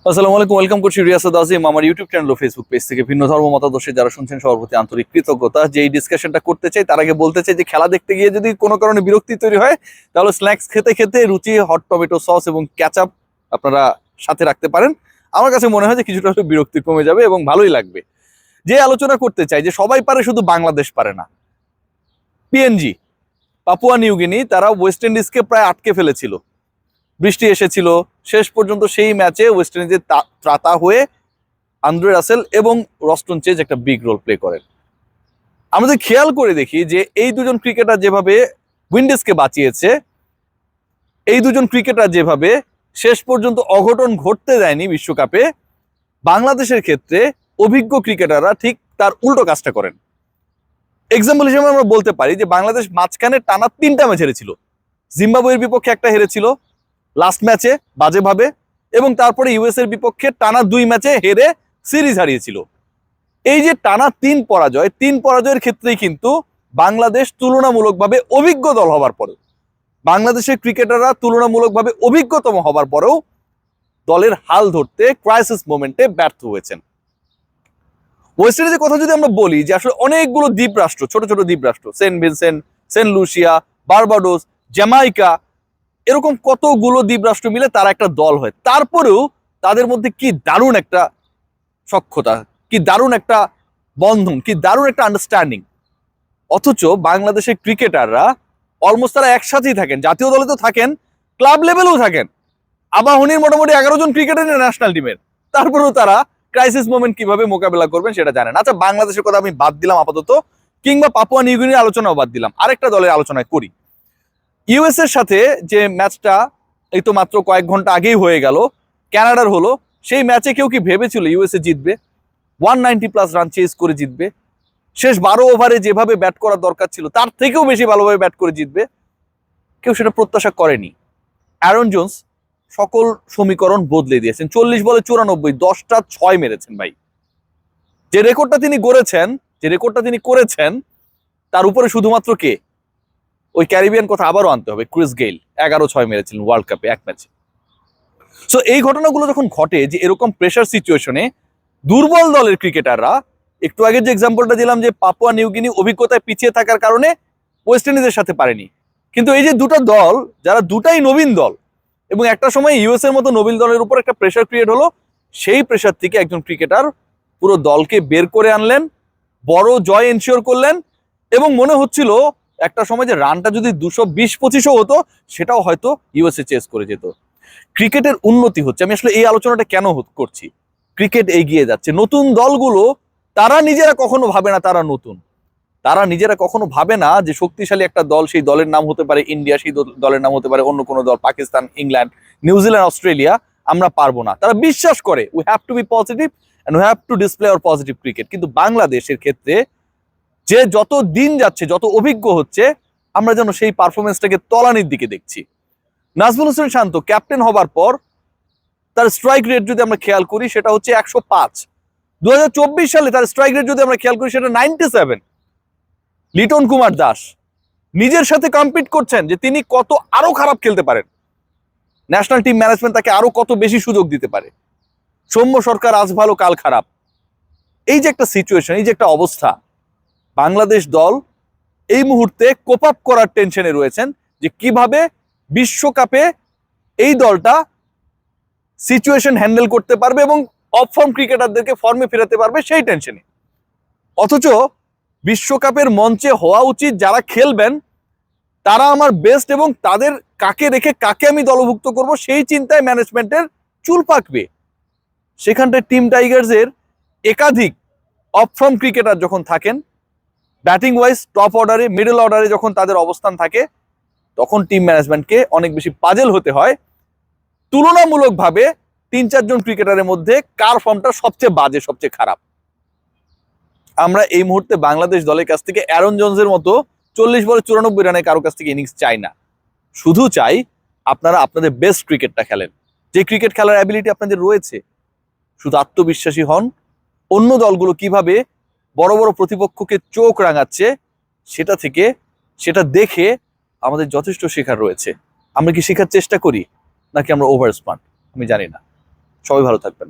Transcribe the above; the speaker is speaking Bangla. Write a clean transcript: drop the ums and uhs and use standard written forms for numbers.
আসসালামু আলাইকুম, ওয়েলকাম করছি রিয়াসাত আজিম আমার ইউটিউব চ্যানেল ও ফেসবুক পেজ থেকে। ভিন্ন ধর্ম মতাদর্শে যারা শুনছেন সবার প্রতি আন্তরিক কৃতজ্ঞতা। যে এই ডিসকাশনটা করতে চাই তার আগে বলতে চাই যে খেলা দেখতে গিয়ে যদি কোনো কারণে বিরক্তি তৈরি হয় তাহলে স্ন্যাক্স খেতে খেতে রুচি হট টমেটো সস এবং ক্যাচআপ আপনারা সাথে রাখতে পারেন। আমার কাছে মনে হয় যে কিছুটা হলেও বিরক্তি কমে যাবে এবং ভালোই লাগবে। যে আলোচনা করতে চাই যে সবাই পারে, শুধু বাংলাদেশ পারে না। পিএনজি, পাপুয়া নিউগিনি, তারা ওয়েস্ট ইন্ডিজকে প্রায় আটকে ফেলেছিল। বৃষ্টি এসেছিল, শেষ পর্যন্ত সেই ম্যাচে ওয়েস্ট ইন্ডিজের ত্রাতা হয়ে আন্দ্রে রাসেল এবং রস্টন চেজ একটা বিগ রোল প্লে করেন। আমাদের খেয়াল করে দেখি যে এই দুজন ক্রিকেটার যেভাবে উইন্ডিজকে বাঁচিয়েছে, এই দুজন ক্রিকেটার যেভাবে শেষ পর্যন্ত অঘটন ঘটতে দেয়নি বিশ্বকাপে, বাংলাদেশের ক্ষেত্রে অভিজ্ঞ ক্রিকেটাররা ঠিক তার উল্টো কাজটা করেন। এক্সাম্পল হিসেবে আমরা বলতে পারি যে বাংলাদেশ মাঝখানে টানা 3টা ম্যাচ হেরেছিল। জিম্বাবুয়ের বিপক্ষে একটা হেরেছিল লাস্ট ম্যাচে বাজেভাবে, এবং তারপরে ইউএস এর বিপক্ষে টানা 2 ম্যাচে হেরে সিরিজ হারিয়েছিল। এই যে টানা 3 পরাজয়ের ক্ষেত্রেই কিন্তু বাংলাদেশ তুলনামূলকভাবে অভিজ্ঞ দল হবার পরেও, বাংলাদেশের ক্রিকেটাররা তুলনামূলকভাবে অভিজ্ঞতম হবার পরেও দলের হাল ধরতে ক্রাইসিস মোমেন্টে ব্যর্থ হয়েছেন। ওয়েস্ট ইন্ডিজের কথা যদি আমরা বলি যে আসলে অনেকগুলো দ্বীপ রাষ্ট্র, ছোট ছোট দ্বীপ রাষ্ট্র, Saint Vincent, Saint Lucia, Barbados, Jamaica, এরকম কতগুলো দ্বীপ রাষ্ট্র মিলে তারা একটা দল হয়। তারপরেও তাদের মধ্যে কি দারুণ একটা সখ্যতা, কি দারুণ একটা বন্ধন, কি দারুণ একটা আন্ডারস্ট্যান্ডিং। অথচ বাংলাদেশের ক্রিকেটাররা অলমোস্ট তারা একসাথেই থাকেন, জাতীয় দলে তো থাকেন, ক্লাব লেভেলেও থাকেন। আবাহনীর মোটামুটি 11 জন ক্রিকেটার ন্যাশনাল টিমের, তারপরেও তারা ক্রাইসিস মোমেন্ট কিভাবে মোকাবেলা করবেন সেটা জানেন। আচ্ছা, বাংলাদেশের কথা আমি বাদ দিলাম আপাতত, কিংবা পাপুয়া নিউগিনির আলোচনাও বাদ দিলাম, আরেকটা দলের আলোচনায় করি। ইউএস এর সাথে যে ম্যাচটা এই তো মাত্র কয়েক ঘন্টা আগেই হয়ে গেল, কানাডার হলো, সেই ম্যাচে কেউ কি ভেবেছিল ইউএসএ জিতবে? 190+ রান চেজ করে জিতবে, শেষ 12 ওভারে যেভাবে ব্যাট করার দরকার ছিল তার থেকেও বেশি ভালোভাবে ব্যাট করে জিতবে? কেউ সেটা প্রত্যাশা করেনি। অ্যারন জোন্স সকল সমীকরণ বদলে দিয়েছেন। 40 বলে 94, 10টা 6 মেরেছেন ভাই। যে রেকর্ডটা তিনি গড়েছেন, যে রেকর্ডটা তিনি করেছেন, তার উপরে শুধুমাত্র কে? ওই ক্যারিবিয়ান কথা আবারও আনতে হবে, ক্রিস গেইল 11 6 মেরেছিলেন ওয়ার্ল্ড কাপে এক ম্যাচে। সো এই ঘটনাগুলো যখন ঘটে, যে এরকম প্রেশার সিচুয়েশনে দুর্বল দলের ক্রিকেটাররা, একটু আগে যে এক্সাম্পলটা দিলাম যে পাপুয়া নিউগিনি অভিজ্ঞতায় পিছিয়ে থাকার কারণে ওয়েস্ট ইন্ডিজের সাথে পারেনি, কিন্তু এই যে দুটো দল, যারা দুটাই নবীন দল, এবং একটা সময় ইউএস এর মতো নবীন দলের উপর একটা প্রেশার ক্রিয়েট হলো, সেই প্রেশার থেকে একজন ক্রিকেটার পুরো দলকে বের করে আনলেন, বড় জয় এনশিওর করলেন, এবং মনে হচ্ছিল একটা সময় যে রানটা যদি 220-25ও হতো সেটাও হয়তো ইউএসএ চেস করে যেত। ক্রিকেটের উন্নতি হচ্ছে। আমি আসলে এই আলোচনাটা কেন করছি? ক্রিকেট এগিয়ে যাচ্ছে, নতুন দলগুলো তারা নিজেরা কখনো ভাবে না তারা নতুন, তারা নিজেরা কখনো ভাবে না যে শক্তিশালী একটা দল, সেই দলের নাম হতে পারে ইন্ডিয়া, সেই দলের নাম হতে পারে অন্য কোনো দল, পাকিস্তান, ইংল্যান্ড, নিউজিল্যান্ড, অস্ট্রেলিয়া, আমরা পারবো না। তারা বিশ্বাস করে we have to be positive and we have to display our positive cricket. কিন্তু বাংলাদেশের ক্ষেত্রে যে যত দিন যাচ্ছে, যত অভিজ্ঞ হচ্ছে, আমরা যেন সেই পারফরমেন্সটাকে তলানির দিকে দেখছি। নাজমুল হোসেন শান্ত ক্যাপ্টেন হবার পর তার স্ট্রাইক রেট যদি আমরা খেয়াল করি সেটা হচ্ছে 105। 2024 সালে তার স্ট্রাইক রেট যদি আমরা খেয়াল করি সেটা 97। লিটন কুমার দাস নিজের সাথে কম্পিট করছেন যে তিনি কত আরো খারাপ খেলতে পারেন, ন্যাশনাল টিম ম্যানেজমেন্ট তাকে আরো কত বেশি সুযোগ দিতে পারে। সৌম্য সরকার আজ ভালো কাল খারাপ। এই যে একটা সিচুয়েশন, এই যে একটা অবস্থা, বাংলাদেশ দল এই মুহূর্তে কোপ আপ করার টেনশনে রয়েছেন যে কিভাবে বিশ্বকাপে এই দলটা সিচুয়েশন হ্যান্ডেল করতে পারবে এবং অফ ফর্ম ক্রিকেটারদেরকে ফর্মে ফেরাতে পারবে, সেই টেনশনে। অথচ বিশ্বকাপের মঞ্চে হওয়া উচিত যারা খেলবেন তারা আমার বেস্ট, এবং তাদের কাকে রেখে কাকে আমি দলভুক্ত করব সেই চিন্তায় ম্যানেজমেন্টের চুল পাকবে। সেখানটায় টিম টাইগার্সের একাধিক অফ ফর্ম ক্রিকেটার যখন থাকেন, ব্যাটিং ওয়াইজ টপ অর্ডারে, মিডল অর্ডারে যখন তাদের অবস্থান থাকে, তখন টিম ম্যানেজমেন্টকে অনেক বেশি পাজেল হতে হয় তুলনামূলকভাবে 3-4 জন ক্রিকেটারের মধ্যে কার ফর্মটা সবচেয়ে বাজে, সবচেয়ে খারাপ। আমরা এই মুহূর্তে বাংলাদেশ দলের কাছ থেকে অ্যারন জোন্সের মতো 40 বলে 94 রানে কারো কাছ থেকে ইনিংস চাই না, শুধু চাই আপনারা আপনাদের বেস্ট ক্রিকেটটা খেলেন, যে ক্রিকেট খেলার অ্যাবিলিটি আপনাদের রয়েছে। শুধু আত্মবিশ্বাসী হন। অন্য দলগুলো কিভাবে বড় বড় প্রতিপক্ষকে চোখ রাঙাচ্ছে সেটা দেখে আমাদের যথেষ্ট শেখার রয়েছে। আমরা কি শেখার চেষ্টা করি নাকি আমরা ওভার স্মার্ট? আমি জানি না। সবাই ভালো থাকবেন।